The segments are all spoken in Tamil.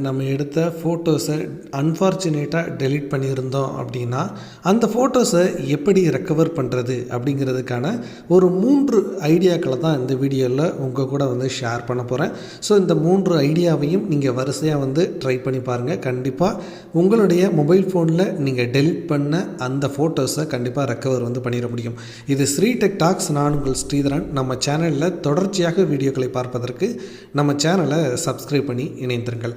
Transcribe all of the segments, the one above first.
நம்ம எடுத்த ஃபோட்டோஸை அன்ஃபார்ச்சுனேட்டாக டெலீட் பண்ணியிருந்தோம் அப்படின்னா அந்த ஃபோட்டோஸை எப்படி ரெக்கவர் பண்ணுறது அப்படிங்கிறதுக்கான ஒரு 3 ஐடியாக்களை தான் இந்த வீடியோவில் உங்கள் கூட ஷேர் பண்ண போகிறேன். ஸோ இந்த 3 ஐடியாவையும் நீங்கள் வரிசையாக ட்ரை பண்ணி பாருங்கள். கண்டிப்பாக உங்களுடைய மொபைல் ஃபோனில் நீங்கள் டெலீட் பண்ண அந்த ஃபோட்டோஸை கண்டிப்பாக ரெக்கவர் பண்ணிட முடியும். இது ஸ்ரீ டெக் டாக்ஸ். நான் உங்கள் ஸ்ரீதரன். நம்ம சேனலில் தொடர்ச்சியாக வீடியோக்களை பார்ப்பதற்கு நம்ம சேனலை சப்ஸ்கிரைப் பண்ணி இணைந்திருங்கள்.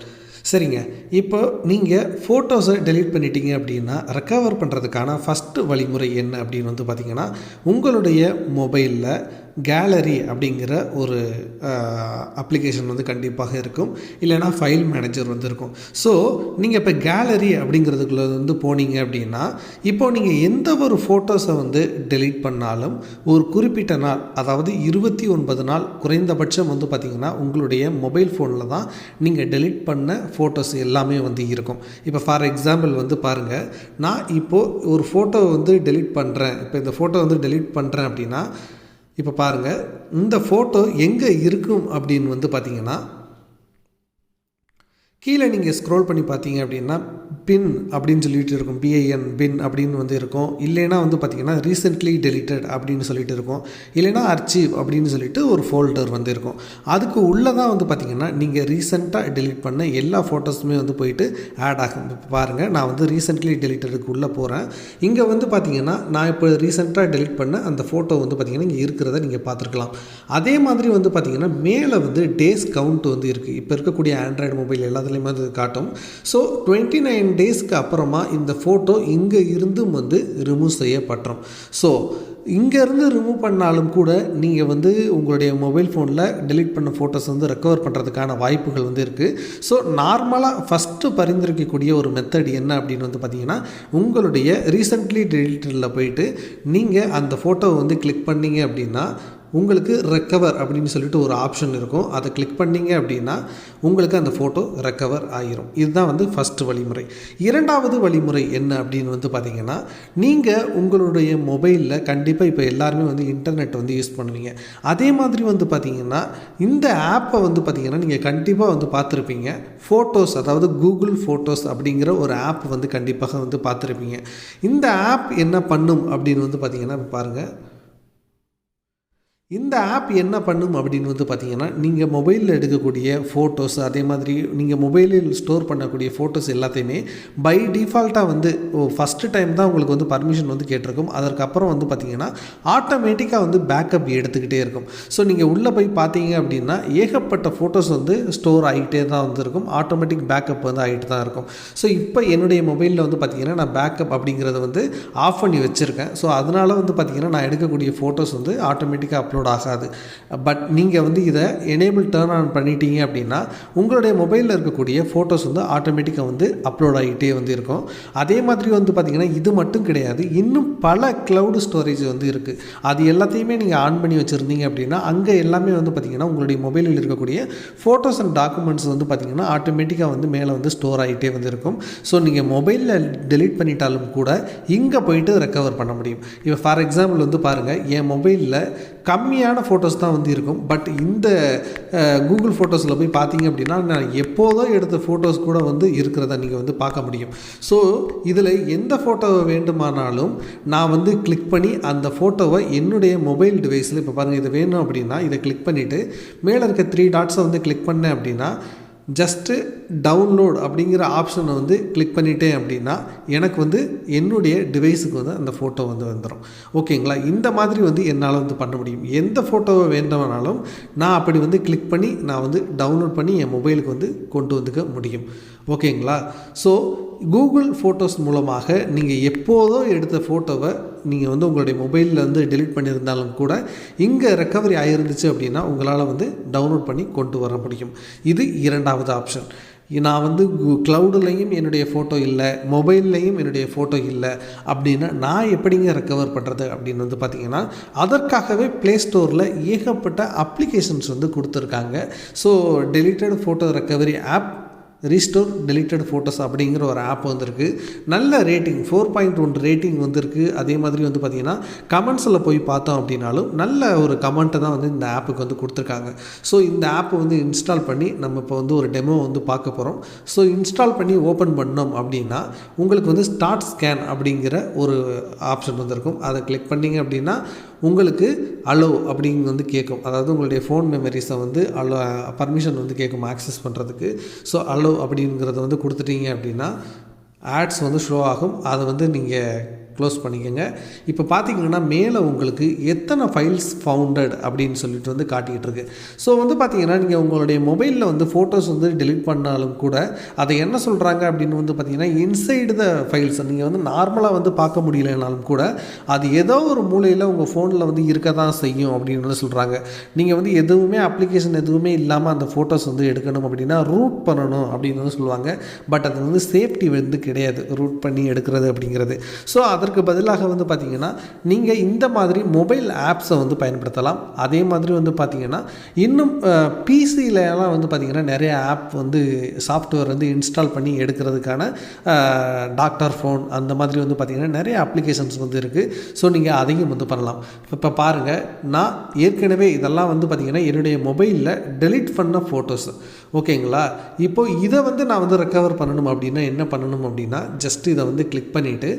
சரிங்க, இப்போ நீங்கள் ஃபோட்டோஸை டெலீட் பண்ணிட்டீங்க அப்படின்னா ரெக்கவர் பண்ணுறதுக்கான ஃபஸ்ட்டு வழிமுறை என்ன அப்படின்னு பார்த்திங்கன்னா, உங்களுடைய மொபைலில் கேலரி அப்படிங்கிற ஒரு அப்ளிகேஷன் கண்டிப்பாக இருக்கும். இல்லைனா ஃபைல் மேனேஜர் இருக்கும். ஸோ நீங்கள் இப்போ கேலரி அப்படிங்கிறதுக்குள்ளே போனீங்க அப்படின்னா, இப்போ நீங்கள் எந்த ஒரு ஃபோட்டோஸை டெலீட் பண்ணாலும் ஒரு குறிப்பிட்ட நாள், அதாவது 29 நாள் குறைந்தபட்சம் பார்த்திங்கன்னா உங்களுடைய மொபைல் ஃபோனில் தான் நீங்கள் டெலீட் பண்ண ஃபோட்டோஸ் எல்லாமே இருக்கும். இப்போ ஃபார் எக்ஸாம்பிள் பாருங்கள், நான் இப்போது ஒரு ஃபோட்டோவை டெலீட் பண்ணுறேன். இப்போ இந்த ஃபோட்டோ டெலீட் பண்ணுறேன் அப்படின்னா, இப்போ பாருங்கள், இந்த ஃபோட்டோ எங்கே இருக்கும் அப்படின்னு பார்த்தீங்கன்னா, கீழே நீங்கள் ஸ்க்ரோல் பண்ணி பார்த்தீங்க அப்படின்னா பின் அப்படின்னு சொல்லிட்டு இருக்கும். பிஐஎன் பின் அப்படின்னு இருக்கும். இல்லைனா பார்த்தீங்கன்னா ரீசெண்ட்லி டெலிட்டட் அப்படின்னு சொல்லிட்டு இருக்கும். இல்லைனா அர்ச்சீவ் அப்படின்னு சொல்லிட்டு ஒரு ஃபோல்டர் இருக்கும். அதுக்கு உள்ளே தான் பார்த்தீங்கன்னா நீங்கள் ரீசெண்டாக டெலிட் பண்ண எல்லா ஃபோட்டோஸுமே போயிட்டு ஆட் ஆகும். இப்போ பாருங்கள், நான் ரீசெண்ட்லி டெலிட்டடுக்கு உள்ளே போகிறேன். இங்கே பார்த்தீங்கன்னா நான் இப்போ ரீசெண்டாக டெலிட் பண்ண அந்த ஃபோட்டோ பார்த்தீங்கன்னா இங்கே இருக்கிறத நீங்கள் பார்த்துருக்கலாம். அதே மாதிரி பார்த்தீங்கன்னா மேலே டேஸ் கவுண்ட் இருக்குது. இப்போ இருக்கக்கூடிய ஆண்ட்ராய்டு மொபைல் எல்லாத்துலேயுமே காட்டும். ஸோ 29 டேஸ்க்கு அப்புறமா இந்த ஃபோட்டோ இங்கே இருந்தும் ரிமூவ் செய்யப்பட்டுரும். ஸோ இங்கேருந்து ரிமூவ் பண்ணாலும் கூட நீங்கள் உங்களுடைய மொபைல் ஃபோனில் டெலீட் பண்ண ஃபோட்டோஸ் ரெக்கவர் பண்ணுறதுக்கான வாய்ப்புகள் இருக்குது. ஸோ நார்மலாக ஃபஸ்ட்டு பரிந்துரைக்கக்கூடிய ஒரு மெத்தட் என்ன அப்படின்னு பார்த்தீங்கன்னா, உங்களுடைய ரீசெண்ட்லி டெலிட்டடில் போயிட்டு நீங்கள் அந்த ஃபோட்டோவை கிளிக் பண்ணிங்க அப்படின்னா உங்களுக்கு ரெக்கவர் அப்படின்னு சொல்லிட்டு ஒரு ஆப்ஷன் இருக்கும். அதை கிளிக் பண்ணிங்க அப்படின்னா உங்களுக்கு அந்த ஃபோட்டோ ரெக்கவர் ஆகிரும். இதுதான் ஃபஸ்ட்டு வழிமுறை. இரண்டாவது வழிமுறை என்ன அப்படின்னு பார்த்தீங்கன்னா, நீங்கள் உங்களுடைய மொபைலில் கண்டிப்பாக இப்போ எல்லாருமே இன்டர்நெட் யூஸ் பண்ணுவீங்க. அதே மாதிரி பார்த்தீங்கன்னா இந்த ஆப்பை பார்த்தீங்கன்னா நீங்கள் கண்டிப்பாக பார்த்துருப்பீங்க. ஃபோட்டோஸ், அதாவது கூகுள் ஃபோட்டோஸ் அப்படிங்கிற ஒரு ஆப் கண்டிப்பாக பார்த்துருப்பீங்க. இந்த ஆப் என்ன பண்ணும் அப்படின்னு பார்த்தீங்கன்னா, பாருங்கள், இந்த ஆப் என்ன பண்ணும் அப்படின்னு பார்த்தீங்கன்னா, நீங்கள் மொபைலில் எடுக்கக்கூடிய ஃபோட்டோஸ், அதே மாதிரி நீங்கள் மொபைலில் ஸ்டோர் பண்ணக்கூடிய ஃபோட்டோஸ் எல்லாத்தையுமே பை டிஃபால்ட்டாக ஃபஸ்ட்டு டைம் தான் உங்களுக்கு பர்மிஷன் கேட்டிருக்கும். அதற்கப்புறம் பார்த்தீங்கன்னா ஆட்டோமேட்டிக்காக பேக்கப் எடுத்துக்கிட்டே இருக்கும். ஸோ நீங்கள் உள்ளே போய் பார்த்தீங்க அப்படின்னா ஏகப்பட்ட ஃபோட்டோஸ் ஸ்டோர் ஆகிட்டே தான் இருக்கும். ஆட்டோமேட்டிக் பேக்கப் ஆகிட்டு தான் இருக்கும். ஸோ இப்போ என்னுடைய மொபைலில் பார்த்தீங்கன்னா நான் பேக்கப் அப்படிங்கிறத ஆஃப் பண்ணி வச்சுருக்கேன். ஸோ அதனால் பார்த்தீங்கன்னா நான் எடுக்கக்கூடிய ஃபோட்டோஸ் ஆட்டோமேட்டிக்காக அப்லோட் ஆகாது. பட் நீங்கள் இதை எனேபிள் டர்ன் ஆன் பண்ணிட்டீங்க அப்படின்னா உங்களுடைய மொபைலில் இருக்கக்கூடிய ஃபோட்டோஸ் ஆட்டோமேட்டிக்காக அப்லோட் ஆகிட்டே இருக்கும். அதே மாதிரி பார்த்தீங்கன்னா இது மட்டும் கிடையாது, இன்னும் பல க்ளவுட் ஸ்டோரேஜ் இருக்குது. அது எல்லாத்தையுமே நீங்கள் ஆன் பண்ணி வச்சுருந்தீங்க அப்படின்னா அங்கே எல்லாமே பார்த்தீங்கன்னா உங்களுடைய மொபைலில் இருக்கக்கூடிய ஃபோட்டோஸ் அண்ட் டாக்குமெண்ட்ஸ் பார்த்தீங்கன்னா ஆட்டோமேட்டிக்காக மேலே ஸ்டோர் ஆகிட்டே இருக்கும். ஸோ நீங்கள் மொபைலில் டெலீட் பண்ணிட்டாலும் கூட இங்கே போயிட்டு ரெக்கவர் பண்ண முடியும். இப்போ ஃபார் எக்ஸாம்பிள் பாருங்கள், என் மொபைலில் கம்மியான ஃபோட்டோஸ் தான் இருக்கும். பட் இந்த கூகுள் ஃபோட்டோஸில் போய் பார்த்தீங்க அப்படின்னா நான் எப்போதோ எடுத்த ஃபோட்டோஸ் கூட இருக்கிறத நீங்கள் பார்க்க முடியும். ஸோ இதில் எந்த ஃபோட்டோவை வேண்டுமானாலும் நான் கிளிக் பண்ணி அந்த ஃபோட்டோவை என்னுடைய மொபைல் டிவைஸில், இப்போ பாருங்கள், இது வேணும் அப்படின்னா இதை கிளிக் பண்ணிவிட்டு மேலே இருக்க 3 டாட்ஸை கிளிக் பண்ணேன் அப்படின்னா ஜஸ்ட்டு டவுன்லோட் அப்படிங்கிற ஆப்ஷனை கிளிக் பண்ணிட்டேன் அப்படின்னா எனக்கு என்னுடைய டிவைஸுக்கு அந்த ஃபோட்டோ வந்துடும். ஓகேங்களா? இந்த மாதிரி என்னால் பண்ண முடியும். எந்த ஃபோட்டோவை வேண்டுமானாலும் நான் அப்படி கிளிக் பண்ணி நான் டவுன்லோட் பண்ணி என் மொபைலுக்கு கொண்டு வந்துக்க முடியும். ஓகேங்களா? ஸோ கூகுள் ஃபோட்டோஸ் மூலமாக நீங்கள் எப்போதோ எடுத்த ஃபோட்டோவை நீங்கள் உங்களுடைய மொபைலில் டெலீட் பண்ணியிருந்தாலும் கூட இங்கே ரெக்கவரி ஆகிருந்துச்சு அப்படின்னா உங்களால் டவுன்லோட் பண்ணி கொண்டு வர முடியும். இது இரண்டாவது ஆப்ஷன். நான் க்ளவுடுலையும் என்னுடைய ஃபோட்டோ இல்லை, மொபைல்லையும் என்னுடைய ஃபோட்டோ இல்லை அப்படின்னா நான் எப்படிங்க ரெக்கவர் பண்ணுறது அப்படின்னு பார்த்தீங்கன்னா, அதற்காகவே ப்ளே ஸ்டோரில் ஏகப்பட்ட அப்ளிகேஷன்ஸ் கொடுத்துருக்காங்க. So deleted photo recovery app restore deleted photos அப்படிங்கிற ஒரு ஆப் வந்திருக்கு. நல்ல ரேட்டிங் 4.1 ரேட்டிங் வந்திருக்கு. அதே மாதிரி வந்து பார்த்திங்கன்னா கமெண்ட்ஸில் போய் பார்த்தோம் அப்படின்னாலும் நல்ல ஒரு கமெண்ட்டை தான் வந்து இந்த ஆப்புக்கு வந்து கொடுத்துருக்காங்க. ஸோ இந்த ஆப்பை வந்து இன்ஸ்டால் பண்ணி நம்ம இப்போ வந்து ஒரு டெமோ வந்து பார்க்க போகிறோம். ஸோ இன்ஸ்டால் பண்ணி ஓப்பன் பண்ணோம் அப்படின்னா உங்களுக்கு வந்து ஸ்டார்ட் ஸ்கேன் அப்படிங்கிற ஒரு ஆப்ஷன் வந்திருக்கும். அதை கிளிக் பண்ணிங்க அப்படின்னா உங்களுக்கு அலோ அப்படிங்க வந்து கேட்கும். அதாவது உங்களுடைய ஃபோன் மெமரிஸை வந்து அலோ பர்மிஷன் வந்து கேட்கும் ஆக்சஸ் பண்ணுறதுக்கு. ஸோ அலோ அப்படிங்கிறத வந்து கொடுத்துட்டீங்க அப்படின்னா ஆட்ஸ் வந்து ஷோ ஆகும். அதை வந்து நீங்கள் க்ளோஸ் பண்ணிக்கோங்க. இப்போ பார்த்தீங்கன்னா மேலே உங்களுக்கு எத்தனை ஃபைல்ஸ் ஃபவுண்டட் அப்படின்னு சொல்லிட்டு வந்து காட்டிகிட்டு இருக்கு. ஸோ வந்து பார்த்தீங்கன்னா நீங்கள் உங்களுடைய மொபைலில் வந்து ஃபோட்டோஸ் வந்து டெலிட் பண்ணாலும் கூட அதை என்ன சொல்கிறாங்க அப்படின்னு வந்து பார்த்தீங்கன்னா இன்சைடு த ஃபைல்ஸ் நீங்கள் வந்து நார்மலாக வந்து பார்க்க முடியலனாலும் கூட அது ஏதோ ஒரு மூலையில் உங்கள் ஃபோனில் வந்து இருக்க தான் செய்யும் அப்படின்னு வந்து சொல்கிறாங்க. நீங்கள் வந்து எதுவுமே அப்ளிகேஷன் எதுவுமே இல்லாமல் அந்த ஃபோட்டோஸ் வந்து எடுக்கணும் அப்படின்னா ரூட் பண்ணணும் அப்படின்னு வந்து சொல்லுவாங்க. பட் அது வந்து சேஃப்டி வந்து கிடையாது ரூட் பண்ணி எடுக்கிறது அப்படிங்கிறது. ஸோ அதற்கு பதிலாக வந்து பார்த்திங்கன்னா நீங்கள் இந்த மாதிரி மொபைல் ஆப்ஸை வந்து பயன்படுத்தலாம். அதே மாதிரி வந்து பார்த்திங்கன்னா இன்னும் பிசிலலாம் வந்து பார்த்திங்கன்னா நிறைய ஆப் வந்து சாஃப்ட்வேர் வந்து இன்ஸ்டால் பண்ணி எடுக்கிறதுக்கான டாக்டர் ஃபோன் அந்த மாதிரி வந்து பார்த்திங்கன்னா நிறைய அப்ளிகேஷன்ஸ் வந்து இருக்குது. ஸோ நீங்கள் அதையும் வந்து பண்ணலாம். இப்போ பாருங்கள், நான் ஏற்கனவே இதெல்லாம் வந்து பார்த்திங்கன்னா என்னுடைய மொபைலில் டெலிட் பண்ண ஃபோட்டோஸ் ஓகேங்களா. இப்போது இதை வந்து நான் வந்து ரெக்கவர் பண்ணணும் அப்படின்னா என்ன பண்ணணும் அப்படின்னா ஜஸ்ட் இதை வந்து கிளிக் பண்ணிவிட்டு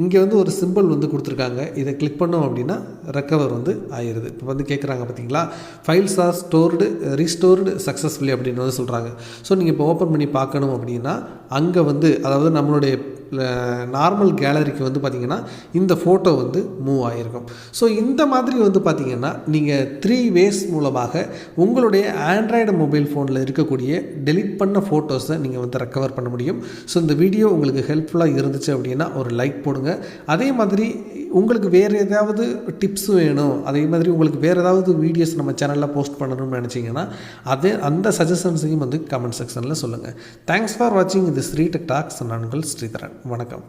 இங்கே வந்து ஒரு சிம்பிள் வந்து கொடுத்துருக்காங்க. இதை கிளிக் பண்ணோம் அப்படின்னா ரெக்கவர் வந்து ஆயிடுது. இப்போ வந்து கேட்குறாங்க பார்த்தீங்களா, files are stored restored successfully அப்படின்னு வந்து சொல்கிறாங்க. ஸோ நீங்கள் இப்போ ஓப்பன் பண்ணி பார்க்கணும் அப்படின்னா அங்கே வந்து அதாவது நம்மளுடைய நார்மல் கேலரிக்கு வந்து பார்த்திங்கன்னா இந்த ஃபோட்டோ வந்து மூவ் ஆகிருக்கும். ஸோ இந்த மாதிரி வந்து பார்த்திங்கன்னா நீங்கள் 3 ways மூலமாக உங்களுடைய ஆண்ட்ராய்டு மொபைல் ஃபோனில் இருக்கக்கூடிய டெலிட் பண்ண ஃபோட்டோஸை நீங்கள் வந்து ரெக்கவர் பண்ண முடியும். ஸோ இந்த வீடியோ உங்களுக்கு ஹெல்ப்ஃபுல்லாக இருந்துச்சு அப்படின்னா ஒரு லைக் போடுங்க. அதே மாதிரி உங்களுக்கு வேறு ஏதாவது டிப்ஸ் வேணும், அதே மாதிரி உங்களுக்கு வேறு ஏதாவது வீடியோஸ் நம்ம சேனலில் போஸ்ட் பண்ணணும்னு நினச்சிங்கன்னா அந்த சஜஷன்ஸையும் வந்து கமெண்ட் செக்ஷனில் சொல்லுங்கள். தேங்க்ஸ் ஃபார் வாட்சிங் இது ஸ்ரீடெக் டாக்ஸ். நான் உங்கள் ஸ்ரீதரன். வணக்கம்.